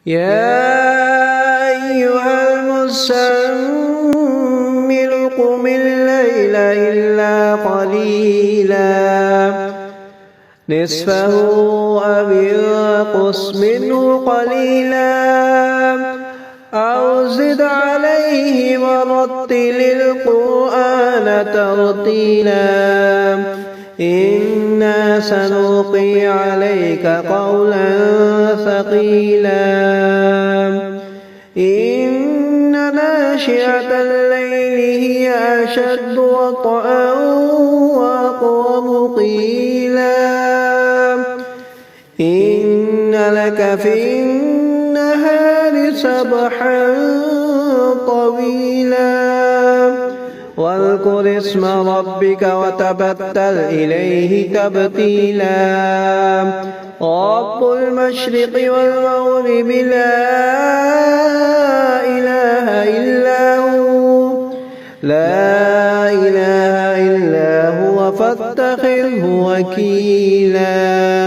يا أيها المزمل قم الليل إلا قليلا نصفه أو انقص منه قليلا أو زد عليه ورتل القرآن ترتيلا إنا سنلقي عليك قولا ثقيلا إن ناشئة الليل هي أشد وطئا وأقوم قيلا إن لك في النهار سبحا طويلا واذكر اسم ربك وتبتل إليه تبتيلا رب المشرق والمغرب لا إله إلا هو فاتخذه وكيلا.